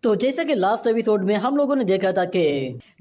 तो जैसा कि लास्ट एपिसोड में हम लोगों ने देखा था कि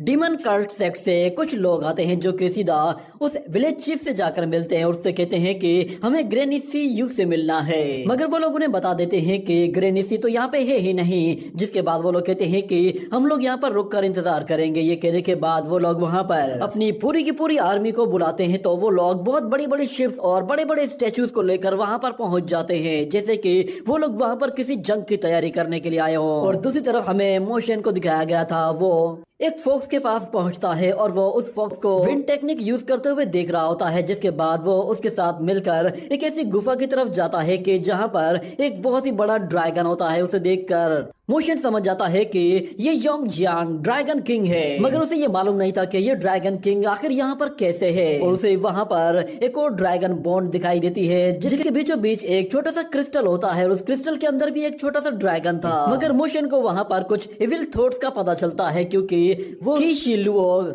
डीमन कल्ट सेक्ट से कुछ लोग आते हैं जो कि सीधा उस विलेज चीफ से जाकर मिलते हैं और उससे कहते हैं कि हमें ग्रेनिसी यू से मिलना है। मगर वो लोग उन्हें बता देते हैं कि ग्रेनिसी तो यहाँ पे है ही नहीं। जिसके बाद वो लोग कहते हैं कि हम लोग यहाँ पर रुक कर इंतजार करेंगे। ये कहने के बाद वो लोग वहाँ पर अपनी पूरी की पूरी आर्मी को बुलाते हैं। तो वो लोग बहुत बड़ी बड़ी शिप्स और बड़े बड़े स्टेचूज को लेकर वहाँ पर पहुंच जाते हैं, जैसे कि वो लोग वहाँ पर किसी जंग की तैयारी करने के लिए आए हों। और दूसरी तरफ हमें मोशन को दिखाया गया था, वो एक फॉक्स के पास पहुंचता है और वो उस फॉक्स को विंड टेक्निक यूज करते हुए देख रहा होता है। जिसके बाद वो उसके साथ मिलकर एक ऐसी गुफा की तरफ जाता है कि जहां पर एक बहुत ही बड़ा ड्रैगन होता है। उसे देखकर मोशन समझ जाता है कि ये योंग जियांग ड्रैगन किंग है, मगर उसे ये मालूम नहीं था कि ये ड्रैगन किंग आखिर यहाँ पर कैसे है। और उसे वहाँ पर एक और ड्रैगन बॉन्ड दिखाई देती है, जिसके बीचों बीच एक छोटा सा क्रिस्टल होता है और उस क्रिस्टल के अंदर भी एक छोटा सा ड्रैगन था। मगर मोशन को वहाँ पर कुछ इविल थॉट्स का पता चलता है, क्योंकि वो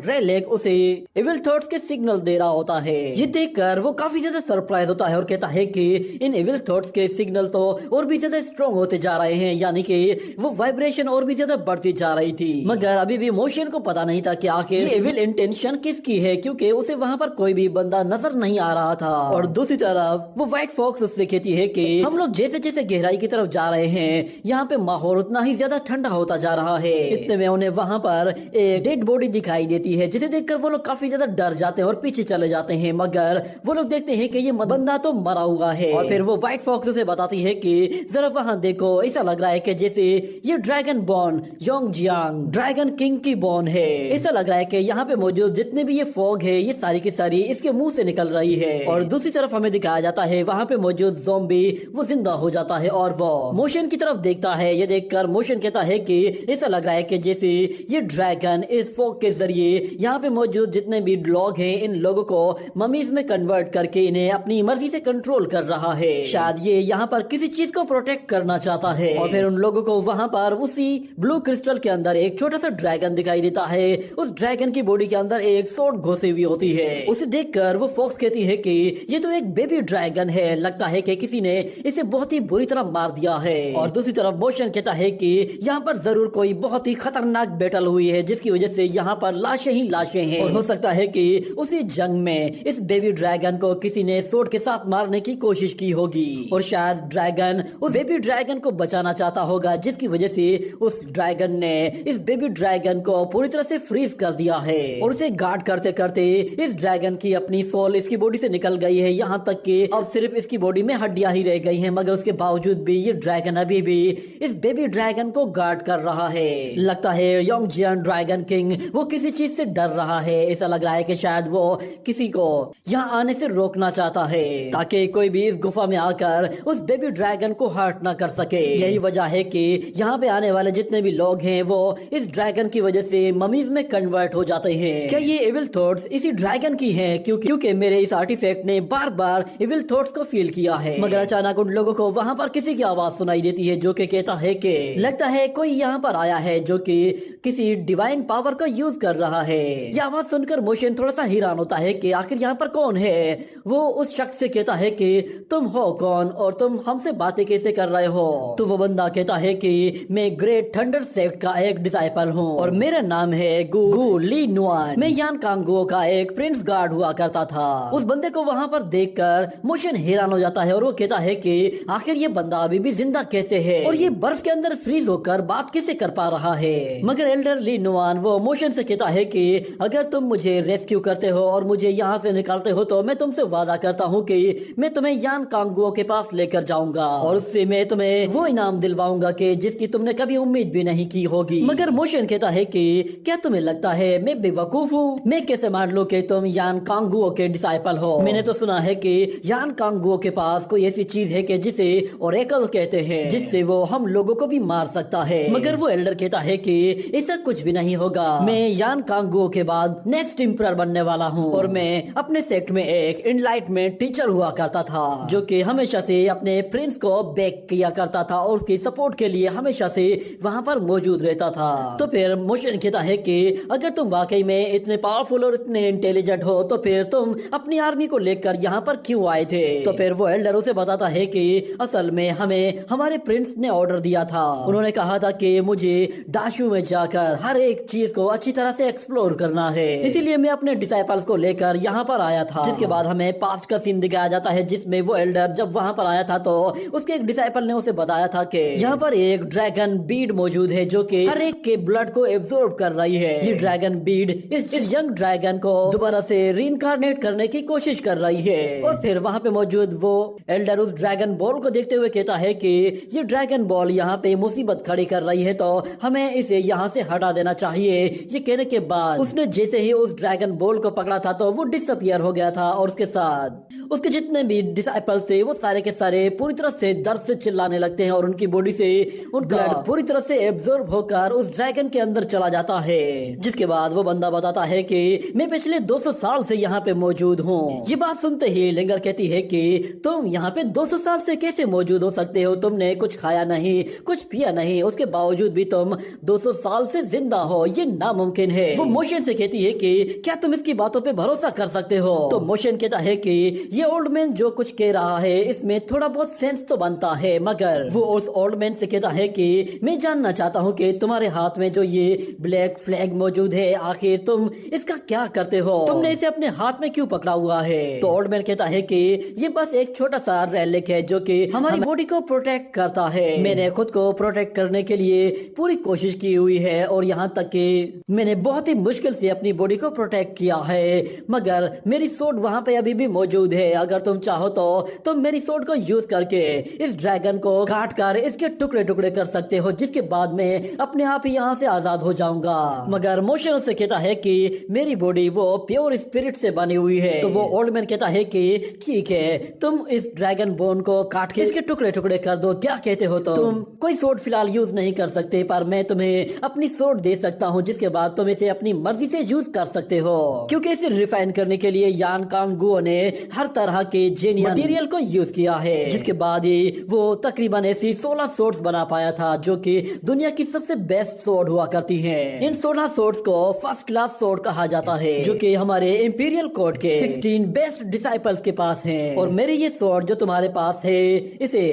रेलेक उसे इविल थॉट्स के सिग्नल दे रहा होता है। ये देखकर वो काफी ज्यादा सरप्राइज होता है और कहता है कि इन इविल थॉट्स के सिग्नल तो और भी ज्यादा स्ट्रॉन्ग होते जा रहे हैं, यानी कि वो वाइब्रेशन और भी ज्यादा बढ़ती जा रही थी। मगर अभी भी मोशन को पता नहीं था कि आखिर ये इविल इंटेंशन किसकी है, क्योंकि उसे वहाँ पर कोई भी बंदा नजर नहीं आ रहा था। और दूसरी तरफ वो व्हाइट फॉक्स उससे कहती है कि हम लोग जैसे जैसे गहराई की तरफ जा रहे हैं, यहाँ पे माहौल उतना ही ज्यादा ठंडा होता जा रहा है। इतने में उन्हें वहाँ पर एक डेड बॉडी दिखाई देती है, जिसे देखकर वो लोग काफी ज्यादा डर जाते हैं और पीछे चले जाते हैं। मगर वो लोग देखते हैं कि ये बंदा तो मरा हुआ है। और फिर वो व्हाइट फॉक्स उसे बताती है कि जरा वहाँ देखो, ऐसा लग रहा है कि जैसे ये dragon born Yong Jiang dragon king की बॉर्न है। ऐसा लग रहा है कि यहाँ पे मौजूद जितने भी ये फॉग है, ये सारी की सारी इसके मुंह से निकल रही है। और दूसरी तरफ हमें दिखाया जाता है वहाँ पे मौजूद ज़ॉम्बी वो जिंदा हो जाता है और वो मोशन की तरफ देखता है। ये देखकर मोशन कहता है कि ऐसा लग रहा है कि जैसे ये ड्रैगन इस फॉग के जरिए यहाँ पे मौजूद जितने भी लोग हैं, इन लोगों को ममीज में कन्वर्ट करके इन्हें अपनी मर्जी से कंट्रोल कर रहा है। शायद ये यहाँ पर किसी चीज को प्रोटेक्ट करना चाहता है। और फिर उन लोगों को वहाँ पर उसी ब्लू क्रिस्टल के अंदर एक छोटा सा ड्रैगन दिखाई देता है। उस ड्रैगन की बॉडी के अंदर एक सोड घुसी हुई होती है। उसे देखकर वो फॉक्स कहती है कि ये तो एक बेबी ड्रैगन है, लगता है कि किसी ने इसे बहुत ही बुरी तरह मार दिया है। और दूसरी तरफ मोशन कहता है कि यहाँ पर जरूर कोई बहुत ही खतरनाक बैटल हुई है, जिसकी वजह से यहाँ पर लाशें ही लाशें हैं। और हो सकता है कि उसी जंग में इस बेबी ड्रैगन को किसी ने सोड के साथ मारने की कोशिश की होगी और शायद ड्रैगन उस बेबी ड्रैगन को बचाना चाहता होगा, जिसकी वजह से उस ड्रैगन ने इस बेबी ड्रैगन को पूरी तरह से फ्रीज कर दिया है। और उसे गार्ड करते करते इस ड्रैगन की अपनी सोल इसकी बॉडी से निकल गई है, यहाँ तक कि अब सिर्फ इसकी बॉडी में हड्डियां ही रह गई हैं। मगर उसके बावजूद भी ये ड्रैगन अभी भी इस बेबी ड्रैगन को गार्ड कर रहा है। लगता है योंग जियांग ड्रैगन किंग वो किसी चीज से डर रहा है। ऐसा लग रहा है कि शायद वो किसी को यहाँ आने से रोकना चाहता है, ताकि कोई भी इस गुफा में आकर उस बेबी ड्रैगन को हर्ट ना कर सके। यही वजह है कि यहाँ पे आने वाले जितने भी लोग हैं वो इस ड्रैगन की वजह से ममीज में कन्वर्ट हो जाते हैं। क्या ये इविल थॉट्स इसी ड्रैगन की हैं? क्योंकि मेरे इस आर्टिफैक्ट ने बार बार इविल थॉट्स को फील किया है। मगर अचानक उन लोगों को वहाँ पर किसी की आवाज सुनाई देती है, जो कि कहता है कि लगता है कोई यहाँ पर आया है जो कि किसी डिवाइन पावर का यूज कर रहा है। यह आवाज सुनकर मोशन थोड़ा सा हैरान होता है कि आखिर यहाँ पर कौन है। वो उस शख्स से कहता है कि तुम हो कौन और तुम हमसे बातें कैसे कर रहे हो? तो वो बंदा कहता है कि मैं ग्रेट थंडर सेक्ट का एक डिसाइपल हूँ और मेरा नाम है गु ली नुआन। मैं यान कांगो का एक प्रिंस गार्ड हुआ करता था। उस बंदे को वहाँ पर देखकर मोशन हैरान हो जाता है और वो कहता है कि आखिर ये बंदा अभी भी जिंदा कैसे है और ये बर्फ के अंदर फ्रीज होकर बात कैसे कर पा रहा है। मगर एल्डर ली नुआन वो मोशन से कहता है कि अगर तुम मुझे रेस्क्यू करते हो और मुझे यहाँ से निकालते हो तो मैं तुमसे वादा करता हूँ कि मैं तुम्हें यान कांगो के पास लेकर जाऊंगा और उससे मैं तुम्हें वो इनाम दिलवाऊंगा कि जिसकी तुमने कभी उम्मीद भी नहीं की होगी। मगर मोशन कहता है कि क्या तुम्हें लगता है मैं बेवकूफ हूँ? मैं कैसे मान लूं कि तुम यान कांगुओ के डिसाइपल हो? मैंने तो सुना है कि यान कांगुओ के पास कोई ऐसी चीज है कि जिसे ओरेकल कहते हैं, जिससे वो हम लोगों को भी मार सकता है। मगर वो एल्डर कहता है कि ऐसा कुछ भी नहीं होगा। मैं यान कांगो के बाद नेक्स्ट एम्परर बनने वाला हूँ और मैं अपने सेक्ट में एक एनलाइटमेंट टीचर हुआ करता था जो कि हमेशा से अपने प्रिंस को बैक किया करता था और उसकी सपोर्ट के लिए हमेशा से वहाँ पर मौजूद रहता था। तो फिर मोशन कहता है कि अगर तुम वाकई में इतने पावरफुल और इतने इंटेलिजेंट हो तो फिर तुम अपनी आर्मी को लेकर यहाँ पर क्यों आए थे। तो फिर वो एल्डर उसे बताता है कि असल में हमें हमारे प्रिंस ने ऑर्डर दिया था। उन्होंने कहा था कि मुझे डाशू में जाकर हर एक चीज को अच्छी तरह से एक्सप्लोर करना है, इसीलिए मैं अपने डिसाइपल्स को लेकर यहाँ पर आया था। जिसके बाद हमें पास्ट का सीन दिखाया जाता है जिसमें वो एल्डर जब वहाँ पर आया था तो उसके एक डिसाइपल ने उसे बताया था कि यहाँ पर एक ड्रैगन बीड मौजूद है जो कि हर एक के ब्लड को एब्जॉर्ब कर रही है। ये ड्रैगन बीड इस यंग ड्रैगन को दोबारा से रीइंकार्नेट करने की कोशिश कर रही है। और फिर वहाँ पे मौजूद वो एल्डर उस ड्रैगन बॉल को देखते हुए कहता है कि ये ड्रैगन बॉल यहाँ पे मुसीबत खड़ी कर रही है तो हमें इसे यहाँ से हटा देना चाहिए। ये कहने के बाद उसने जैसे ही उस ड्रैगन बॉल को पकड़ा था तो वो डिसअपियर हो गया था और उसके साथ उसके जितने भी डिसाइपल्स थे वो सारे के सारे पूरी तरह से दर्द से चिल्लाने लगते हैं और उनकी बॉडी से उनका ब्लड पूरी तरह से एब्जॉर्ब होकर उस ड्रैगन के अंदर चला जाता है। जिसके बाद वो बंदा बताता है कि मैं पिछले 200 साल से यहाँ पे मौजूद हूँ। ये बात सुनते ही लिंगर कहती है कि तुम यहाँ पे 200 साल से कैसे मौजूद हो सकते हो, तुमने कुछ खाया नहीं कुछ पिया नहीं, उसके बावजूद भी तुम 200 साल से जिंदा हो, ये नामुमकिन है। वो मोशन से कहती है कि क्या तुम इसकी बातों पे भरोसा कर सकते हो। तो मोशन कहता है कि ये ओल्ड मैन जो कुछ कह रहा है इसमें थोड़ा बहुत सेंस तो बनता है, मगर वो उस ओल्ड मैन से कहता है कि मैं जानना चाहता हूँ कि तुम्हारे हाथ में जो ये ब्लैक फ्लैग मौजूद है आखिर तुम इसका क्या करते हो, तुमने इसे अपने हाथ में क्यों पकड़ा हुआ है। तो ओल्ड मैन कहता है कि ये बस एक छोटा सा रेलिक है जो कि हमारी बॉडी को प्रोटेक्ट करता है। मैंने खुद को प्रोटेक्ट करने के लिए पूरी कोशिश की हुई है और यहाँ तक कि मैंने बहुत ही मुश्किल से अपनी बॉडी को प्रोटेक्ट किया है, मगर मेरी सोड वहाँ पे अभी भी मौजूद है। अगर तुम चाहो तो तुम मेरी सोड को यूज करके इस ड्रैगन को काट कर इसके टुकड़े टुकड़े कर सकते हो, जिसके बाद मैं अपने आप ही यहाँ से आजाद हो जाऊंगा। मगर मोशन उससे कहता है कि मेरी बॉडी वो प्योर स्पिरिट से बनी हुई है। तो वो ओल्ड मैन कहता है कि ठीक है तुम इस ड्रैगन बोन को काट के इसके टुकड़े टुकड़े कर दो, क्या कहते हो। तुम कोई सोड फिलहाल यूज नहीं कर सकते पर मैं तुम्हें अपनी सोड दे सकता हूँ, जिसके बाद तुम इसे अपनी मर्जी से यूज कर सकते हो, क्योंकि इसे रिफाइन करने के लिए यान कांगुओ ने हर तरह के जेनियन मटेरियल को यूज किया है। जिसके बाद ही वो तकरीबन ऐसी 16 सोड्स बना पाया था जो कि दुनिया की सबसे बेस्ट सोड हुआ करती हैं। इन 16 सोड्स को फर्स्ट क्लास सोड कहा जाता है जो कि हमारे इंपीरियल कोड के 16 बेस्ट डिसाइपल्स के पास हैं। और मेरी ये सोड जो तुम्हारे पास है इसे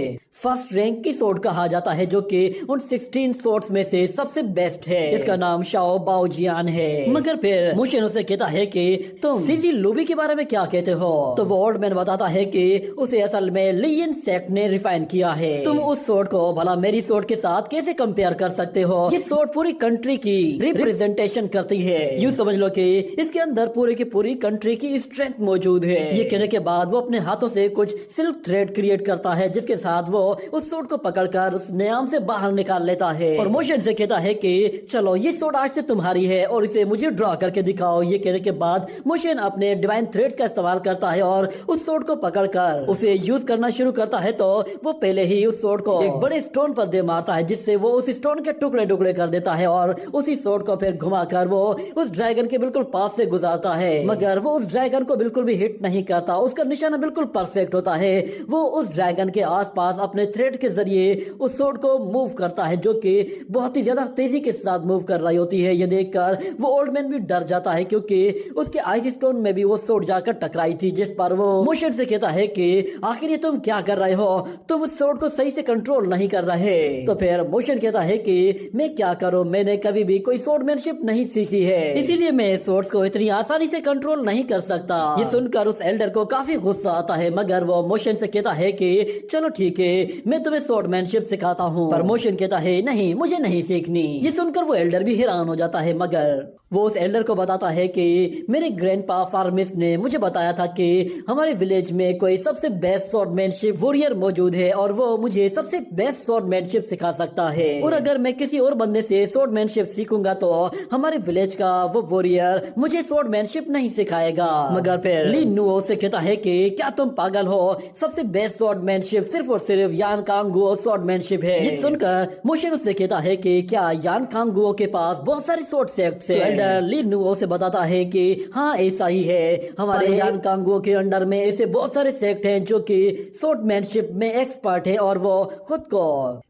फर्स्ट रैंक की सोड कहा जाता है जो कि उन 16 सोड्स में से सबसे बेस्ट है। इसका नाम शाओ बाओजियान है। मगर फिर मोशन उसे कहता है कि तुम सीजी लूबी के बारे में क्या कहते हो। तो वो ओल्ड मैन बताता है कि उसे असल में लियन सेक्ट ने रिफाइन किया है। तुम उस सोड को भला मेरी सोड के साथ कैसे कंपेयर कर सकते हो। ये सोड पूरी कंट्री की रिप्रेजेंटेशन करती है। यूँ समझ लो कि इसके अंदर पूरी की पूरी कंट्री की स्ट्रेंथ मौजूद है। ये कहने के बाद वो अपने हाथों से कुछ सिल्क थ्रेड क्रिएट करता है जिसके साथ वो उस सोड को पकड़कर उस न्याम से बाहर निकाल लेता है और मोशन से कहता है कि चलो ये सोड आज से तुम्हारी है और इसे मुझे ड्रॉ करके दिखाओ। ये कहने के बाद मोशन अपने डिवाइन थ्रेड्स का इस्तेमाल करता है और उस सोड को पकड़कर उसे यूज करना शुरू करता है। तो वो पहले ही उस सोड को एक बड़े स्टोन पर दे मारता है जिससे वो उस स्टोन के टुकड़े टुकड़े कर देता है और उसी सोड को फिर घुमाकर वो उस ड्रैगन के बिल्कुल पास से गुजारता है। मगर वो उस ड्रैगन को बिल्कुल भी हिट नहीं करता, उसका निशाना बिल्कुल परफेक्ट होता है। वो उस ड्रैगन के आसपास अपने थ्रेड के जरिए उस सोड को मूव करता है जो कि बहुत ही ज्यादा तेजी के साथ मूव कर रही होती है। ये देखकर वो ओल्ड मैन भी डर जाता है क्योंकि उसके आइस स्टोन में भी वो सोड जाकर टकराई थी, जिस पर वो मोशन से कहता है कि आखिर ये तुम क्या कर रहे हो, तुम उस सोड को सही से कंट्रोल नहीं कर रहे। तो फिर मोशन कहता है कि मैं क्या करूं, मैंने कभी भी कोई सोर्डमैनशिप नहीं सीखी है, इसीलिए मैं सोर्ड्स को इतनी आसानी से कंट्रोल नहीं कर सकता। ये सुनकर उस एल्डर को काफी गुस्सा आता है, मगर वो मोशन से कहता है कि चलो ठीक है मैं तुम्हें सोर्डमैनशिप सिखाता हूँ। पर मोशन कहता है नहीं, मुझे नहीं सीखनी। ये सुनकर वो एल्डर भी हैरान हो जाता है, मगर वो उस एल्डर को बताता है कि मेरे ग्रैंडपा फार्मिस्ट ने मुझे बताया था कि हमारे विलेज में कोई सबसे बेस्ट स्वॉर्डमैनशिप वॉरियर मौजूद है और वो मुझे सबसे बेस्ट स्वॉर्डमैनशिप सिखा सकता है। और अगर मैं किसी और बंदे से स्वॉर्डमैनशिप सीखूंगा तो हमारे विलेज का वो वॉरियर मुझे स्वॉर्डमैनशिप नहीं सिखाएगा। मगर फिर ली नुओ से कहता है कि क्या तुम पागल हो, सबसे बेस्ट स्वॉर्डमैनशिप सिर्फ और सिर्फ यान कांगुओ स्वॉर्डमैनशिप है। ये सुनकर मोशन उससे कहता है कि क्या यान कांगुओ के पास बहुत सारे स्वॉर्ड सेक्ट्स हैं। एल्डर ली नुओ से बताता है कि हाँ ऐसा ही है, हमारे यान कांगुओ के अंडर में ऐसे बहुत सारे सेक्ट हैं जो कि स्वॉर्डमैनशिप में एक्सपर्ट है और वो खुद को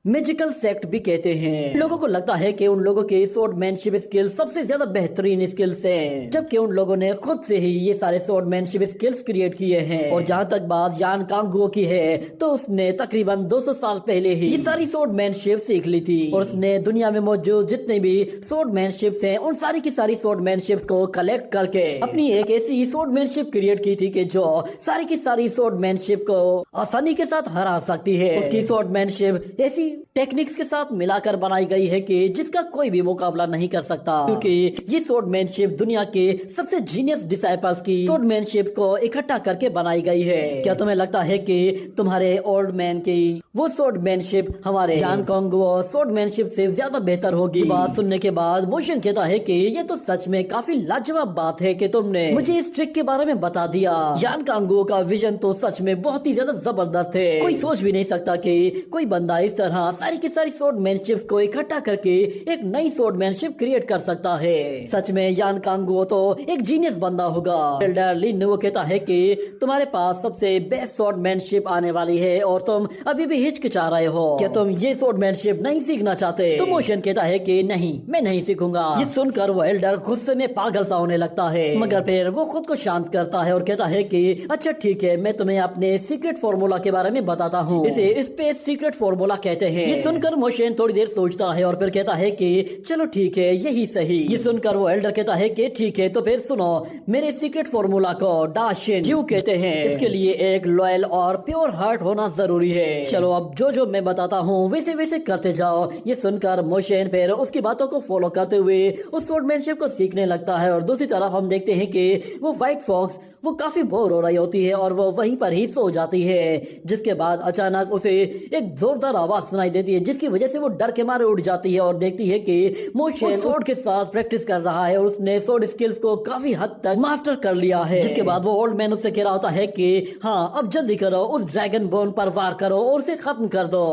मैजिकल सेक्ट भी कहते हैं। लोगों को लगता है कि उन लोगों के स्वॉर्डमैनशिप स्किल सबसे ज्यादा बेहतरीन स्किल्स हैं, जबकि उन लोगों ने खुद से ही ये सारे स्वॉर्डमैनशिप स्किल्स क्रिएट किए हैं। और जहाँ तक बात यान कांगुओ की है तो उसने तकरीबन 200 साल पहले ही ये सारी स्वॉर्डमैनशिप सीख ली थी और उसने दुनिया में मौजूद जितने भी स्वॉर्डमैनशिप्स हैं उन सारी की सारी स्वॉर्डमैनशिप्स को कलेक्ट करके अपनी एक ऐसी स्वॉर्डमैनशिप क्रिएट की थी कि जो सारी की सारी स्वॉर्डमैनशिप को आसानी के साथ हरा सकती है। उसकी स्वॉर्डमैनशिप ऐसी टेक्निक्स के साथ मिलाकर बनाई गई है कि जिसका कोई भी मुकाबला नहीं कर सकता, क्योंकि ये स्वॉर्डमैनशिप दुनिया के सबसे जीनियस डिसाइपल्स की स्वॉर्डमैनशिप को इकट्ठा करके बनाई गई है। क्या तुम्हें लगता है कि तुम्हारे ओल्ड मैन की वो स्वॉर्डमैनशिप हमारे यान कांगुओ स्वॉर्डमैनशिप से ज्यादा बेहतर होगी? बात सुनने के बाद मोशन कहता है कि ये तो सच में काफी लाजवाब बात है कि तुमने मुझे इस ट्रिक के बारे में बता दिया। यान कांगुओ का विजन तो सच में बहुत ही ज्यादा जबरदस्त है। कोई सोच भी नहीं सकता कि कोई बंदा इस तरह सारी की सारी स्वॉर्डमैनशिप्स को इकट्ठा करके एक नई स्वॉर्डमैनशिप क्रिएट कर सकता है। सच में यान कांगुओ तो एक जीनियस बंदा होगा। एल्डर ली नुओ कहता है कि तुम्हारे पास सबसे बेस्ट स्वॉर्डमैनशिप आने वाली है और तुम अभी भी हिचकिचा रहे हो। क्या तुम ये स्वॉर्डमैनशिप नहीं सीखना चाहते? तो मोशन कहता है कि नहीं, मैं नहीं सीखूंगा। ये सुनकर वो एल्डर गुस्से में पागल सा होने लगता है, मगर फिर वो खुद को शांत करता है और कहता है कि अच्छा ठीक है, मैं तुम्हें अपने सीक्रेट फॉर्मूला के बारे में बताता हूँ। इसे स्पेस सीक्रेट फॉर्मूला कहते हैं। ये सुनकर मोशन थोड़ी देर सोचता है और फिर कहता है कि चलो ठीक है, यही सही। ये सुनकर वो एल्डर कहता है कि ठीक है, तो फिर सुनो, मेरे सीक्रेट फॉर्मूला को डाशिन जीव कहते हैं। इसके लिए एक लॉयल और प्योर हार्ट होना जरूरी है। चलो अब जो जो मैं बताता हूँ वैसे वैसे करते जाओ। ये सुनकर मोशन फिर उसकी बातों को फॉलो करते हुए उस स्वॉर्डमैनशिप को सीखने लगता है। और दूसरी तरफ हम देखते हैं कि वो व्हाइट फॉक्स वो काफी बोर हो रही होती है और वो वहीं पर ही सो जाती है, जिसके बाद अचानक उसे एक जोरदार आवाज सुनाई देती है, जिसकी वजह से वो डर के मारे उठ जाती है और देखती है कि मोशन स्वॉर्ड के साथ प्रैक्टिस कर रहा है और उसने स्वॉर्ड स्किल्स को काफी हद तक मास्टर कर लिया है। जिसके बाद वो ओल्ड मैन उससे कह रहा होता है कि हाँ अब जल्दी करो, उस ड्रैगन बोन पर वार करो और उसे खत्म कर दो।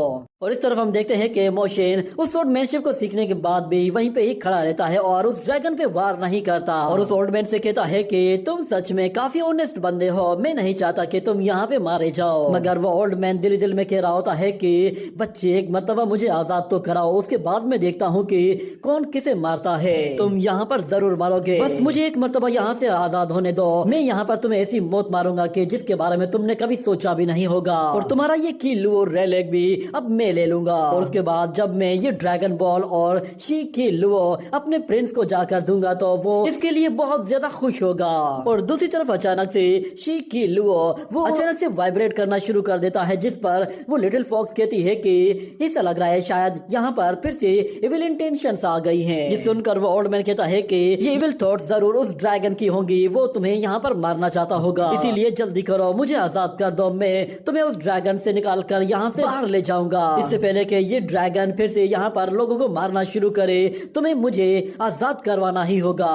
और इस तरफ हम देखते हैं कि मोशन उस स्वॉर्डमैनशिप को सीखने के बाद भी वहीं पे ही खड़ा रहता है और उस ड्रैगन पे वार नहीं करता और उस ओल्ड मैन से कहता है कि तुम सच में काफी ऑनेस्ट बंदे हो, मैं नहीं चाहता कि तुम यहाँ पे मारे जाओ। मगर वो ओल्ड मैन दिल दिल में कह रहा होता है कि बच्चे एक मर्तबा मुझे आजाद तो कराओ, उसके बाद मैं देखता हूँ कि कौन किसे मारता है। तुम यहाँ पर जरूर मारोगे, बस मुझे एक मर्तबा यहाँ से आजाद होने दो। मैं यहाँ पर तुम्हें ऐसी मौत मारूंगा कि जिसके बारे में तुमने कभी सोचा भी नहीं होगा और तुम्हारा ये कीलू और रेलेग भी अब मैं ले लूंगा। और उसके बाद जब मैं ये ड्रैगन बॉल और शी कीलू अपने प्रिंस को जाकर दूंगा तो वो इसके लिए बहुत ज्यादा खुश होगा। और दूसरी तरफ अचानक से शी कीलू वो अचानक से वाइब्रेट करना शुरू कर देता है, जिस पर वो लिटिल फॉक्स कहती है कि ऐसा लग रहा है शायद यहाँ पर फिर से इविल इंटेंशंस आ गई हैं। ये सुनकर वो ओल्ड मैन कहता है कि ये इविल थॉट्स जरूर उस ड्रैगन की होंगी, वो तुम्हें यहाँ पर मारना चाहता होगा, इसीलिए जल्दी करो, मुझे आजाद कर दो, मैं तुम्हें उस ड्रैगन से निकाल कर यहाँ से बाहर ले जाऊंगा। इससे पहले कि ये ड्रैगन फिर से यहाँ पर लोगों को मारना शुरू करे, तुम्हें मुझे आजाद करवाना ही होगा।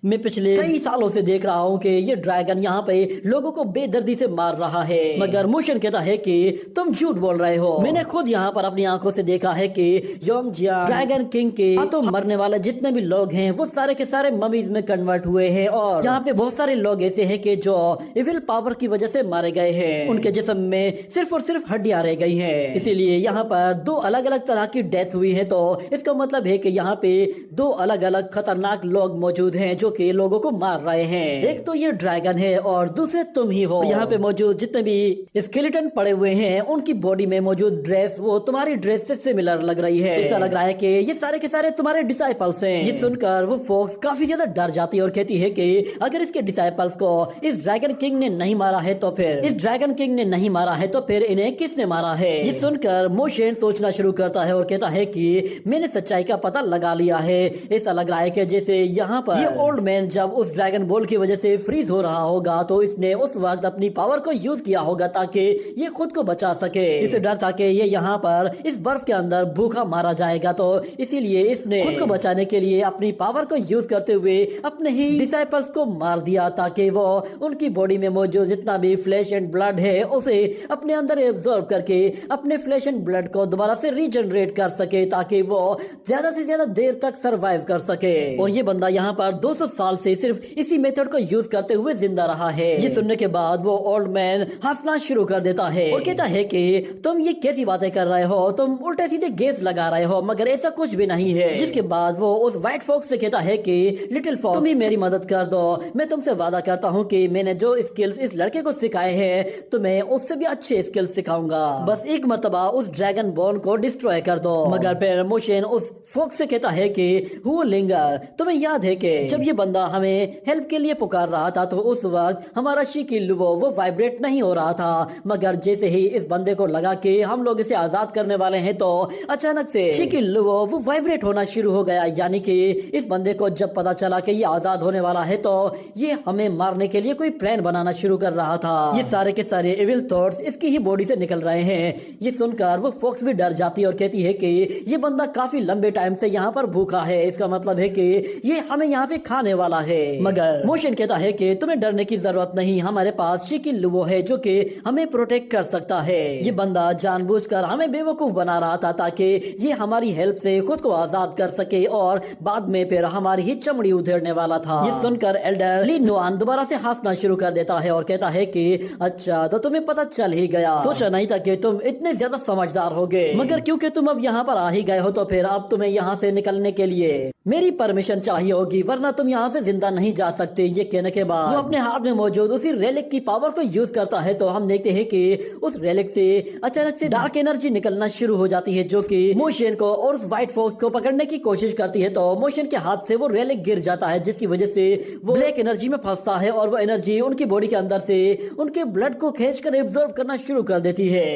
मैं पिछले कई सालों से देख रहा हूँ कि ये ड्रैगन यहाँ पे लोगों को बेदर्दी से मार रहा है, मगर मोशन कहता है कि तुम झूठ बोल रहे हो। मैंने खुद यहाँ पर अपनी आंखों से देखा है कि योंगजियांग ड्रैगन किंग के हाथों मरने वाले जितने भी लोग हैं वो सारे के सारे ममीज में कन्वर्ट हुए हैं और यहाँ पे बहुत सारे लोग ऐसे हैं कि जो इविल पावर की वजह से मारे गए हैं, उनके जिस्म में सिर्फ और सिर्फ हड्डियां रह गई हैं। इसीलिए यहाँ पर दो अलग अलग तरह की डेथ हुई है, तो इसका मतलब है कि यहाँ पे दो अलग अलग खतरनाक लोग मौजूद हैं जो कि लोगों को मार रहे हैं। एक तो ये ड्रैगन है और दूसरे तुम ही हो। यहाँ पे मौजूद जितने भी स्केलेटन पड़े हुए हैं उनकी बॉडी में मौजूद ड्रेस वो तुम्हारी ड्रेस से सिमिलर लग रही है। ऐसा लग रहा है कि ये सारे के सारे तुम्हारे डिसाइपल्स हैं। ये सुनकर वो फॉक्स काफी ज्यादा डर जाती है और कहती है कि अगर इसके डिसाइपल्स को इस ड्रैगन किंग ने नहीं मारा है तो फिर इस ड्रैगन किंग ने नहीं मारा है तो फिर इन्हें किसने मारा है। ये सुनकर मोशन मोशन सोचना शुरू करता है और कहता है कि मैंने सच्चाई का पता लगा लिया है। ऐसा लग रहा है कि जैसे यहाँ पर ये ओल्ड मैन जब उस ड्रैगन बॉल की वजह से फ्रीज हो रहा होगा तो इसने उस वक्त अपनी पावर को यूज किया होगा ताकि ये खुद को बचा सके। इसे डर था कि ये यहाँ पर इस बर्फ के अंदर भूखा मारा जाएगा, तो इसीलिए इसने खुद को बचाने के लिए अपनी पावर को यूज करते हुए अपने ही डिसाइपल्स को मार दिया ताकि वो उनकी बॉडी में मौजूद जितना भी फ्लैश एंड ब्लड है उसे अपने अंदर एब्जॉर्ब करके अपने फ्लैश एंड ब्लड को दोबारा से रीजनरेट कर सके ताकि वो ज्यादा से ज्यादा देर तक सरवाइव कर सके। और ये बंदा यहाँ पर 200 साल से सिर्फ इसी मेथड को यूज करते हुए जिंदा रहा है। ये सुनने के बाद वो ओल्ड मैन हंसना शुरू कर देता है और कहता है कि तुम ये कैसी बातें कर रहे हो, तुम उल्टे सीधे गेस लगा रहे हो, मगर ऐसा कुछ भी नहीं है। जिसके बाद वो उस व्हाइट फॉक्स से कहता है कि लिटिल फॉक्स तुम ही मेरी मदद कर दो, मैं तुमसे वादा करता हूँ कि मैंने जो स्किल्स इस लड़के को सिखाए हैं तुम्हें उससे भी अच्छे स्किल्स सिखाऊंगा, बस एक मर्तबा उस ड्रैगन बोन को डिस्ट्रॉय कर दो। मगर फिर मोशन उस फॉक्स से कहता है कि हु लिंगर, तुम्हें याद है कि जब ये बंदा हमें हेल्प के लिए पुकार रहा था तो उस वक्त हमारा शिकिल वो वाइब्रेट नहीं हो रहा था, मगर जैसे ही इस बंदे को लगा कि हम लोग इसे आजाद करने वाले हैं तो अचानक से शिकिल वो वाइब्रेट होना शुरू हो गया। यानी कि इस बंदे को जब पता चला कि ये आजाद होने वाला है तो ये हमें मारने के लिए कोई प्लान बनाना शुरू कर रहा था। ये सारे के सारे इविल थॉट्स इसकी ही बॉडी से निकल रहे हैं। ये सुनकर वो फॉक्स भी डर जाती है और कहती है कि ये बंदा काफी लंबे टाइम से यहाँ पर भूखा है, इसका मतलब है कि ये हमें यहाँ पे खाने वाला है। मगर मोशन कहता है कि तुम्हें डरने की जरूरत नहीं, हमारे पास शिकिल वो है जो कि हमें प्रोटेक्ट कर सकता है। ये बंदा जानबूझकर हमें बेवकूफ बना रहा था ताकि ये हमारी हेल्प से खुद को आजाद कर सके और बाद में फिर हमारी ही चमड़ी उधेड़ने वाला था। ये सुनकर एल्डर ली नुआन दोबारा से हंसना शुरू कर देता है और कहता है कि अच्छा तो तुम्हें पता चल ही गया, सोचा नहीं था कि तुम इतने ज्यादा समझदार होगे, मगर क्योंकि तुम अब यहाँ पर आ ही गए हो तो फिर अब तुम्हें यहाँ से निकलने के लिए मेरी परमिशन चाहिए होगी, वरना तुम यहाँ से जिंदा नहीं जा सकते। ये कहने के बाद वो अपने हाथ में मौजूद उसी रेलिक की पावर को यूज करता है तो हम देखते हैं कि उस रेलिक से अचानक से डार्क एनर्जी निकलना शुरू हो जाती है जो कि मोशन को और उस व्हाइट फॉक्स को पकड़ने की कोशिश करती है। तो मोशन के हाथ से वो रेलिक गिर जाता है जिसकी वजह से वो ब्लैक एनर्जी में फंसता है और वो एनर्जी उनकी बॉडी के अंदर से उनके ब्लड को खींचकर एब्जॉर्ब करना शुरू कर देती है।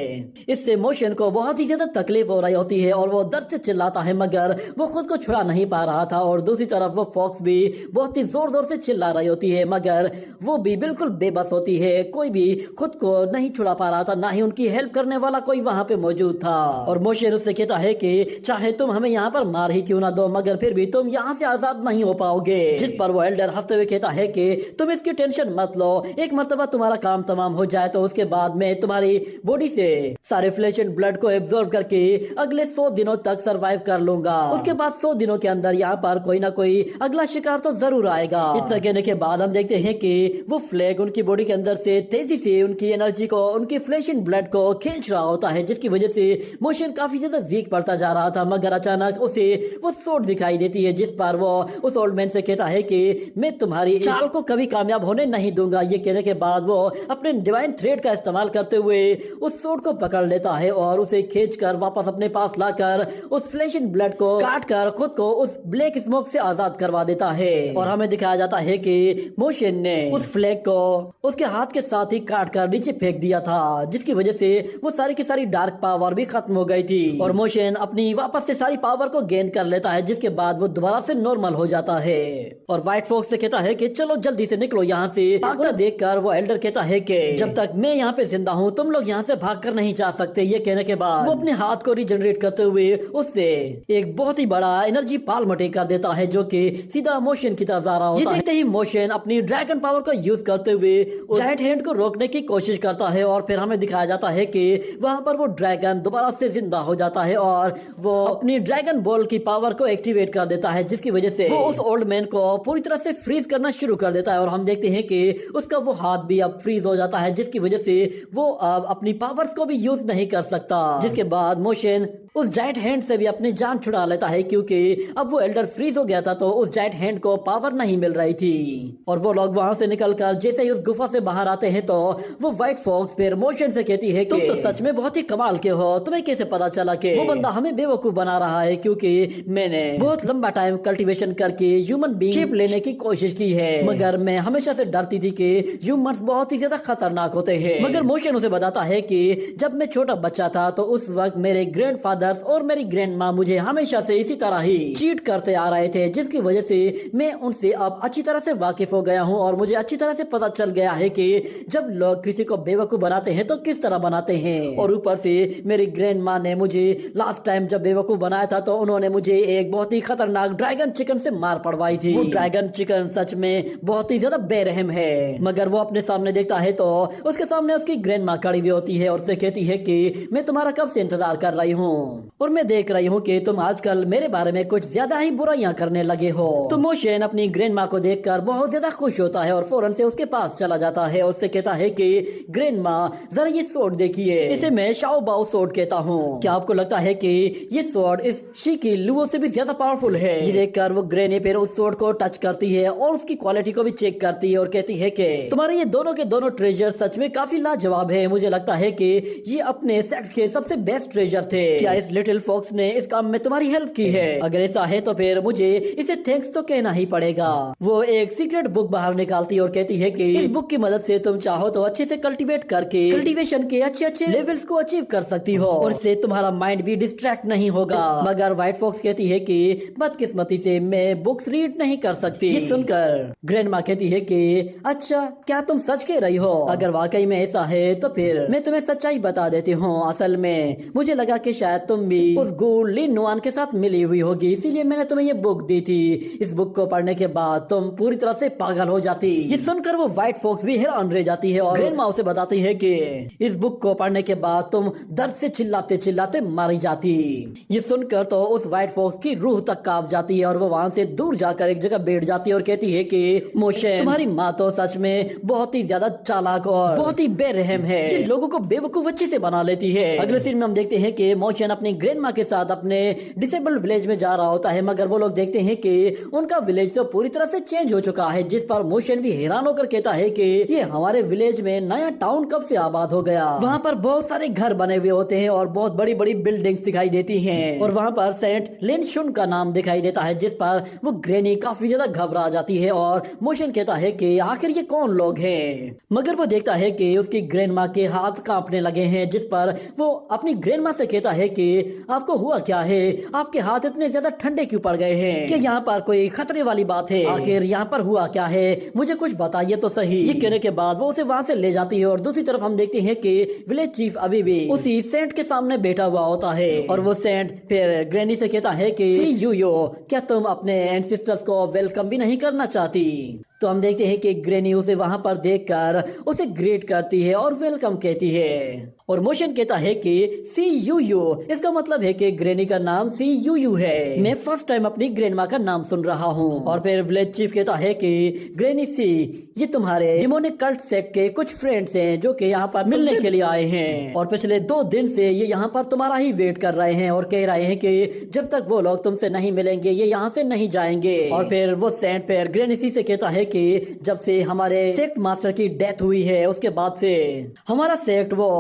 इससे मोशन को बहुत ही ज्यादा तकलीफ हो रही होती है और वो दर्द से चिल्लाता है, मगर वो खुद को छुड़ा नहीं पा रहा था। और दूसरी तरफ वो फॉक्स भी बहुत ही जोर जोर से चिल्ला रही होती है, मगर वो भी बिल्कुल बेबस होती है, कोई भी खुद को नहीं छुड़ा पा रहा था, ना ही उनकी हेल्प करने वाला कोई वहाँ पे मौजूद था। और मोशन उससे कहता है कि चाहे तुम हमें यहाँ पर मार ही क्यों ना दो, मगर फिर भी तुम यहाँ से आजाद नहीं हो पाओगे। जिस पर वो एल्डर हंसते हुए कहता है कि तुम इसकी टेंशन मत लो, एक मर्तबा तुम्हारा काम तमाम हो जाए तो उसके बाद मैं तुम्हारी बॉडी से सारे फ्लैश एंड ब्लड को एब्जॉर्ब करके अगले 100 दिनों तक सरवाइव कर लूंगा। उसके बाद 100 दिनों के अंदर यहाँ पर कोई ना कोई अगला शिकार तो जरूर आएगा। इतना कहने के बाद हम देखते हैं कि वो फ्लैग उनकी बॉडी के अंदर से तेजी से उनकी एनर्जी को, उनकी फ्लैश एंड ब्लड को खींच रहा होता है, जिसकी वजह से मोशन काफी ज्यादा वीक पड़ता जा रहा था। मगर अचानक उसे वो सोट दिखाई देती है जिस पर वो उस ओल्ड मैन से कहता है कि मैं तुम्हारी चाल को कभी कामयाब होने नहीं दूंगा। ये कहने के बाद वो अपने डिवाइन थ्रेड का इस्तेमाल करते हुए उस सोट को पकड़ लेता है और उसे खींचकर वापस अपने पास लाकर उस फ्लैश एंड ब्लड को काट कर खुद को उस ब्लैक स्मोक से आजाद करवा देता है। और हमें दिखाया जाता है कि मोशन ने उस फ्लैग को उसके हाथ के साथ ही काट कर नीचे फेंक दिया था, जिसकी वजह से वो सारी की सारी डार्क पावर भी खत्म हो गई थी और मोशन अपनी वापस से सारी पावर को गेन कर लेता है, जिसके बाद वो दोबारा से नॉर्मल हो जाता है। और व्हाइट फॉक्स से कहता है कि चलो जल्दी से निकलो यहाँ से। भागता देखकर वो एल्डर कहता है कि जब तक मैं यहाँ पे जिंदा हूँ तुम लोग यहाँ से भाग कर नहीं जा सकते। ये कहने के बाद वो अपने हाथ को रिजनरेट करते हुए उससे एक बहुत ही बड़ा एनर्जी पाल मटे कर देता है जो कि सीधा मोशन की तरफ जा रहा होता है। देखते ही मोशन अपनी ड्रैगन पावर को यूज करते हुए जायंट हैंड को रोकने की कोशिश करता है और फिर हमें दिखाया जाता है कि वहाँ पर वो ड्रैगन दोबारा से जिंदा हो जाता है और वो अपनी ड्रैगन बॉल की पावर को एक्टिवेट कर देता है, जिसकी वजह से वो उस ओल्ड मैन को पूरी तरह से फ्रीज करना शुरू कर देता है। और हम देखते हैं कि उसका वो हाथ भी अब फ्रीज हो जाता है, जिसकी वजह से वो अब अपनी पावर्स को भी यूज नहीं कर सकता। जिसके बाद मोशन उस जायंट हैंड से भी अपनी जान छुड़ा लेता है क्योंकि अब वो एल्डर फ्रीज हो गया था तो उस जायंट हैंड को पावर नहीं मिल रही थी। और वो लोग वहां से निकलकर जैसे ही उस गुफा से बाहर आते हैं तो वो व्हाइट फॉक्स फिर मोशन से कहती है कि तुम तो सच में बहुत ही कमाल के हो, तुम्हें कैसे पता चला कि वो बंदा हमें बेवकूफ बना रहा है, क्योंकि मैंने बहुत लंबा टाइम कल्टीवेशन करके ह्यूमन बीइंग शेप लेने की कोशिश की है, मगर मैं हमेशा से डरती थी कि ह्यूमंस बहुत ही ज्यादा खतरनाक होते हैं। मगर मोशन उसे बताता है कि जब मैं छोटा बच्चा था तो उस वक्त मेरे ग्रैंडफादर्स और मेरी ग्रैंड माँ मुझे हमेशा से इसी तरह ही चीट करते आ रहे थे, जिसकी वजह से मैं उनसे अब अच्छी तरह से वाकिफ हो गया हूँ और मुझे अच्छी तरह से पता चल गया है कि जब लोग किसी को बेवकूफ बनाते हैं तो किस तरह बनाते हैं। और ऊपर से मेरी ग्रैंड माँ ने मुझे लास्ट टाइम जब बेवकूफ बनाया था तो उन्होंने मुझे एक बहुत ही खतरनाक ड्रैगन चिकन से मार पड़वाई थी। वो ड्रैगन चिकन सच में बहुत ही ज्यादा बेरहम है, मगर वो अपने सामने देखता है तो उसके सामने उसकी ग्रैंड माँ खड़ी हुई होती है और उससे कहती है कि मैं तुम्हारा कब से इंतजार कर रही हूँ और मैं देख रही हूँ कि तुम आजकल मेरे बारे में कुछ ज्यादा ही बुराइयां करने लगे हो। तो मोशन अपनी ग्रैंड माँ को देखकर बहुत ज्यादा खुश होता है और फौरन से उसके पास चला जाता है और उससे कहता है कि ग्रैंड माँ जरा ये स्वॉर्ड देखिए, इसे मैं शाओ बाओ स्वॉर्ड कहता हूँ। क्या आपको लगता है कि ये स्वॉर्ड इस शी की लुओ से भी ज्यादा पावरफुल है? ये देखकर वो ग्रैनी फिर उस स्वॉर्ड को टच करती है और उसकी क्वालिटी को भी चेक करती है और कहती है कि तुम्हारे ये दोनों के दोनों ट्रेजर सच में काफी लाजवाब है। मुझे लगता है कि ये अपने सेक्ट के सबसे बेस्ट ट्रेजर थे। क्या इस लिटिल फॉक्स ने इस काम में तुम्हारी हेल्प की है? अगर ऐसा है तो फिर मुझे इसे थैंक्स तो कहना ही पड़ेगा। वो एक सीक्रेट बुक बाहर निकालती है और कहती है कि इस बुक की मदद से तुम चाहो तो अच्छे से कल्टीवेट करके कल्टीवेशन के अच्छे अच्छे लेवल्स को अचीव कर सकती हो और इससे तुम्हारा माइंड भी डिस्ट्रैक्ट नहीं होगा। मगर व्हाइट फॉक्स कहती है कि बदकिस्मती से मैं बुक्स रीड नहीं कर सकती। ये सुनकर ग्रैंड माँ कहती है कि अच्छा, क्या तुम सच कह रही हो? अगर वाकई में ऐसा है तो फिर मैं तुम्हें सच्चाई बता देती हूँ। असल में मुझे लगा कि शायद तुम भी उस गूढ़ लिन नुआन के साथ मिली हुई होगी, इसीलिए मैंने तुम्हें ये बुक दी थी। इस बुक को पढ़ने के बाद तुम पूरी तरह से पागल हो जाती। ये सुनकर वो व्हाइट फॉक्स भी हैरान रह जाती है और ग्रैंड माँ उसे बताती है कि इस बुक को पढ़ने के बाद तुम दर्द से चिल्लाते चिल्लाते मारी जाती। ये सुनकर तो उस व्हाइट फॉक्स की रूह तक कांप जाती है और वो वहाँ से दूर जाकर एक जगह बैठ जाती है और कहती है कि मोशन, तुम्हारी माँ तो सच में बहुत ही ज्यादा चालाक और बहुत ही बेरहम है, जिन लोगों को बेवकूफ अच्छे से बना लेती है। अगले सीन में हम देखते हैं कि मोशन अपनी ग्रैंड माँ के साथ अपने डिसेबल्ड विलेज में जा रहा होता है, मगर वो लोग देखते हैं कि उनका विलेज तो पूरी तरह से चेंज हो चुका है, जिस पर मोशन भी हैरान होकर कहता है कि ये हमारे विलेज में नया टाउन कब से आबाद हो गया। वहाँ पर बहुत सारे घर बने हुए होते हैं और बहुत बड़ी बड़ी बिल्डिंग्स दिखाई देती हैं और वहाँ पर सेंट लिनशुन का नाम दिखाई देता है, जिस पर वो ग्रैनी काफी ज्यादा घबरा जाती है और मोशन कहता है कि आखिर ये कौन लोग हैं। मगर वो देखता है कि उसकी ग्रैंड माँ के हाथ कांपने लगे हैं, जिस पर वो अपनी ग्रैंड माँ से कहता है कि आपको हुआ क्या है, आपके हाथ इतने ज्यादा ठंडे क्यों पड़ गए हैं? क्या यहाँ पर कोई खतरे वाली बात है? आखिर यहाँ पर हुआ क्या है, मुझे कुछ बताइए तो सही। ये कहने के बाद वो उसे वहाँ से ले जाती है और दूसरी तरफ हम देखते हैं कि विलेज चीफ अभी भी उसी सेंट के सामने बैठा हुआ होता है और वो सेंट फिर ग्रैनी से कहता है कि यू क्या तुम अपने एंसेस्टर्स को वेलकम भी नहीं करना चाहती? तो हम देखते हैं कि ग्रैनी उसे वहां पर देखकर उसे ग्रेट करती है और वेलकम कहती है और मोशन कहता है कि CUU, इसका मतलब है कि ग्रैनी का नाम CUU है। मैं फर्स्ट टाइम अपनी ग्रैंड माँ का नाम सुन रहा हूँ। और फिर विलेज चीफ कहता है कि ग्रैनी सी, ये तुम्हारे डिमोनिक कल्ट सेक्ट के कुछ फ्रेंड्स हैं जो कि यहाँ पर मिलने के लिए आए हैं और पिछले 2 दिन से ये यहाँ पर तुम्हारा ही वेट कर रहे हैं और कह रहे हैं कि जब तक वो लोग तुमसे नहीं मिलेंगे ये यहाँ से नहीं जाएंगे। और फिर वो सेंट फिर ग्रैनी सी से कहता है कि जब से हमारे सेक्ट मास्टर की डेथ हुई है उसके बाद से हमारा सेक्ट वो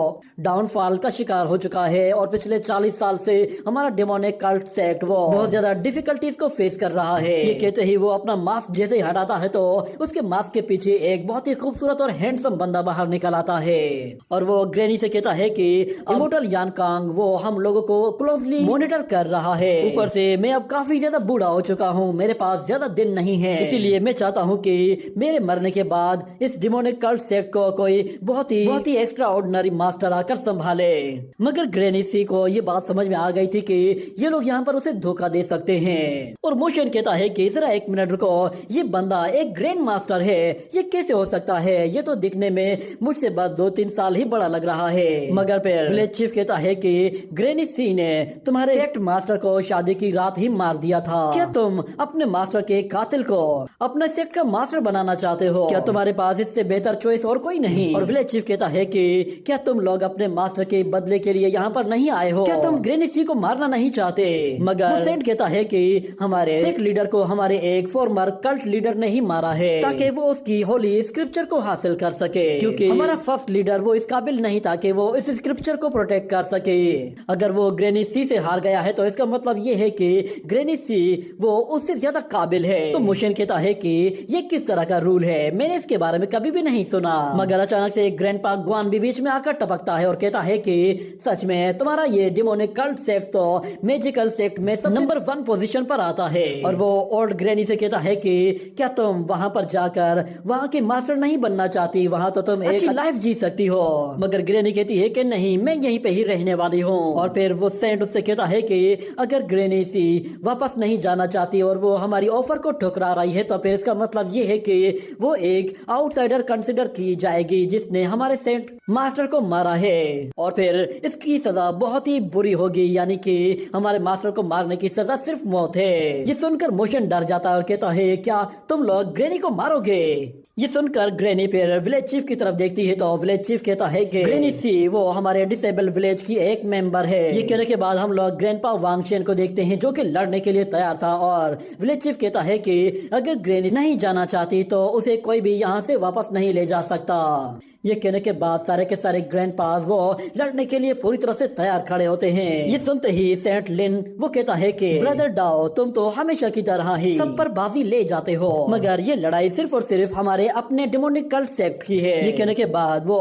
डाउनफॉल का शिकार हो चुका है और पिछले 40 साल से हमारा डेमोनिक कल्ट सेक्ट वो बहुत ज्यादा डिफिकल्टीज को फेस कर रहा है। ये कहते ही वो अपना मास्क जैसे ही हटाता है तो उसके मास्क के पीछे एक बहुत ही खूबसूरत और हैंडसम बंदा बाहर निकल आता है और वो ग्रैनी से कहता है कि इमोर्टल यान कांग वो हम लोगों को क्लोजली मॉनिटर कर रहा है। ऊपर से मैं अब काफी ज्यादा बूढ़ा हो चुका हूँ, मेरे पास ज्यादा दिन नहीं है, इसीलिए मैं चाहता हूँ कि मेरे मरने के बाद इस डिमोनिक कल्ट सेक्ट को कोई बहुत ही एक्स्ट्रा ऑर्डिनरी मास्टर आकर संभाले। मगर ग्रैनी सी को ये बात समझ में आ गई थी कि ये लोग यहाँ पर उसे धोखा दे सकते हैं और मोशन कहता है कि जरा 1 मिनट रुको, ये बंदा एक ग्रैंड मास्टर है, ये कैसे हो सकता है? ये तो दिखने में मुझसे बस 2-3 साल ही बड़ा लग रहा है। मगर फिर विलेज चीफ कहता है कि ग्रैनी सी ने तुम्हारे सेक्ट मास्टर को शादी की रात ही मार दिया था। क्या तुम अपने मास्टर के कातिल को अपने सेक्ट का मास्टर बनाना चाहते हो? क्या तुम्हारे पास इससे बेहतर चॉइस और कोई नहीं? और विलेज चीफ कहता है कि क्या तुम लोग अपने मास्टर के बदले के लिए यहाँ पर नहीं आए हो? क्या तुम ग्रैनी सी को मारना नहीं चाहते? मगर सेंट कहता है कि हमारे सेक्ट लीडर को हमारे एक फॉर्मर कल्ट लीडर ने ही मारा है ताकि वो उसकी होली स्क्रिप्चर को हासिल कर सके, क्योंकि हमारा फर्स्ट लीडर वो इस काबिल नहीं था कि वो इस स्क्रिप्चर को प्रोटेक्ट कर सके। अगर वो ग्रैनी सी से हार गया है तो इसका मतलब ये है कि ग्रैनी सी वो उससे ज्यादा काबिल है। तो मोशन कहता है कि ये किस तरह का रूल है, मैंने इसके बारे में कभी भी नहीं सुना। मगर अचानक से ग्रैंडपा ग्वान भी बीच में आकर टपकता है और कहता है कि सच में तुम्हारा ये डिमोनिक कल्ट सेक्ट तो मैजिकल सेक्ट में सब नंबर 1 पोजीशन पर आता है। और वो ओल्ड ग्रैनी से कहता है कि क्या तुम वहाँ पर जाकर वहाँ की मास्टर नहीं बनना चाहती, वहाँ तो तुम एक लाइफ जी सकती हो। मगर ग्रैनी कहती है कि नहीं, मैं यहीं पे ही रहने वाली हूँ। और फिर वो सेंट उससे कहता है कि अगर ग्रैनी सी वापस नहीं जाना चाहती और वो हमारी ऑफर को ठुकरा रही है तो फिर इसका मतलब ये है कि वो एक आउटसाइडर कंसिडर की जाएगी जिसने हमारे सेंट मास्टर को मारा है। और फिर इसकी सजा बहुत ही बुरी होगी, यानी कि हमारे मास्टर को मारने की सजा सिर्फ मौत है। ये सुनकर मोशन डर जाता है और कहता है क्या तुम लोग ग्रैनी को मारोगे? ये सुनकर ग्रैनी फिर विलेज चीफ की तरफ देखती है तो विलेज चीफ कहता है कि ग्रैनी सी वो हमारे डिसेबल विलेज की एक मेंबर है। ये कहने के बाद हम लोग ग्रैंडपा वांगशेन को देखते हैं जो कि लड़ने के लिए तैयार था। और विलेज चीफ कहता है कि अगर ग्रैनी नहीं जाना चाहती तो उसे कोई भी यहाँ से वापस नहीं ले जा सकता। ये कहने के बाद सारे के सारे ग्रैंडपास वो लड़ने के लिए पूरी तरह से तैयार खड़े होते हैं। ये सुनते ही सेंट लिन वो कहता है कि ब्रदर डाओ तुम तो हमेशा की तरह ही सब पर बाजी ले जाते हो, मगर ये लड़ाई सिर्फ और सिर्फ हमारे अपने डिमोनिक कल्ट सेक्ट की है। ये कहने के बाद वो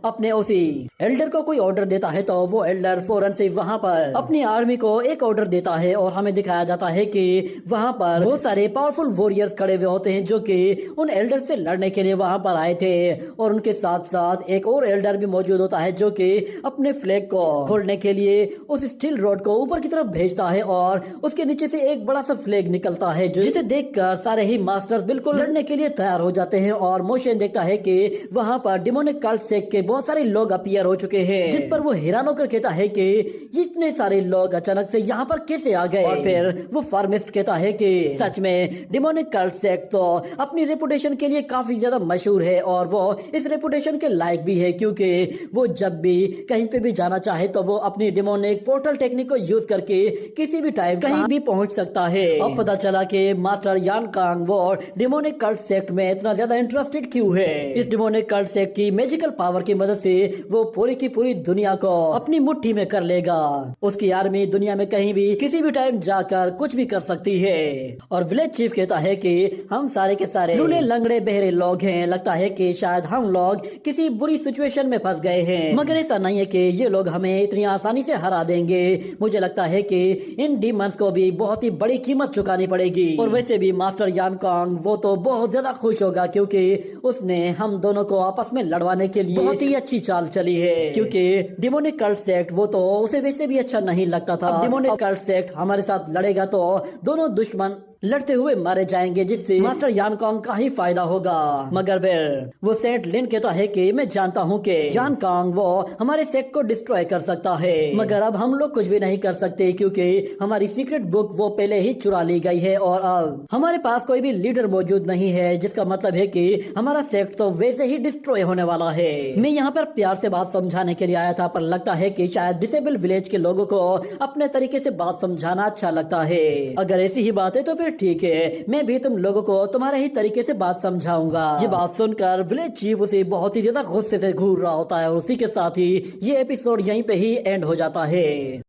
अपने उसी एल्डर को कोई ऑर्डर देता है तो वो एल्डर फौरन से वहाँ पर अपनी आर्मी को एक ऑर्डर देता है और हमें दिखाया जाता है कि वहाँ पर बहुत सारे पावरफुल वॉरियर्स खड़े हुए होते हैं जो कि उन एल्डर से लड़ने के लिए वहाँ पर आए थे। और उनके साथ साथ एक और एल्डर भी मौजूद होता है जो कि अपने फ्लैग को खोलने के लिए उस स्टील रोड को ऊपर की तरफ भेजता है और उसके नीचे से एक बड़ा सा फ्लैग निकलता है जिसे देखकर सारे ही मास्टर्स बिल्कुल लड़ने के लिए तैयार हो जाते हैं। और मोशन देखता है कि वहाँ पर डिमोनिक कल्ट सेक्ट के बहुत सारे लोग अपीयर हो चुके हैं, जिस पर वो हैरान होकर कहता है कि इतने सारे लोग अचानक से यहाँ पर कैसे आ गए। और फिर वो फार्मिस्ट कहता है कि सच में डिमोनिक कल्ट सेक्ट तो अपनी रेपुटेशन के लिए काफी ज्यादा मशहूर है और वो इस रेपुटेशन के लायक भी है, क्योंकि वो जब भी कहीं पे भी जाना चाहे तो वो अपनी डिमोनिक पोर्टल टेक्निक को यूज करके किसी भी टाइम कहीं भी पहुंच सकता है। अब पता चला कि मास्टर यान कांग वो डिमोनिक कल्ट सेक्ट में इतना ज्यादा इंटरेस्टेड क्यों है। इस डिमोनिक कल्ट सेक्ट की मैजिकल पावर की मदद से वो पूरी की पूरी दुनिया को अपनी मुट्ठी में कर लेगा। उसकी आर्मी दुनिया में कहीं भी किसी भी टाइम जाकर कुछ भी कर सकती है। और विलेज चीफ कहता है कि हम सारे के सारे लूले लंगड़े बहरे लोग हैं, लगता है कि शायद हम लोग किसी बुरी सिचुएशन में फंस गए हैं, मगर ऐसा नहीं है कि ये लोग हमें इतनी आसानी से हरा देंगे। मुझे लगता है कि इन डीमंस को भी बहुत ही बड़ी कीमत चुकानी पड़ेगी। और वैसे भी मास्टर यान कांग वो तो बहुत ज्यादा खुश होगा क्योंकि उसने हम दोनों को आपस में लड़वाने के लिए बहुत ही अच्छी चाल चली है, क्योंकि डिमोनिक कल्ट सेक्ट वो तो उसे वैसे भी अच्छा नहीं लगता था। डिमोनिक कल्ट सेक्ट हमारे साथ लड़ेगा तो दोनों दुश्मन लड़ते हुए मारे जाएंगे, जिससे मास्टर यान कांग का ही फायदा होगा। मगर फिर वो सेंट लिन कहता है कि मैं जानता हूँ कि यान कांग वो हमारे सेक्ट को डिस्ट्रॉय कर सकता है, मगर अब हम लोग कुछ भी नहीं कर सकते क्योंकि हमारी सीक्रेट बुक वो पहले ही चुरा ली गई है और अब हमारे पास कोई भी लीडर मौजूद नहीं है, जिसका मतलब है कि हमारा सेक्ट तो वैसे ही डिस्ट्रॉय होने वाला है। मैं यहाँ पर प्यार से बात समझाने के लिए आया था, पर लगता है कि शायद डिसेबल विलेज के लोगों को अपने तरीके से बात समझाना अच्छा लगता है। अगर ऐसी ही बात है तो फिर ठीक है, मैं भी तुम लोगों को तुम्हारे ही तरीके से बात समझाऊंगा। ये बात सुनकर विलेज चीफ उसे बहुत ही ज्यादा गुस्से से घूर रहा होता है और उसी के साथ ही ये एपिसोड यहीं पे ही एंड हो जाता है।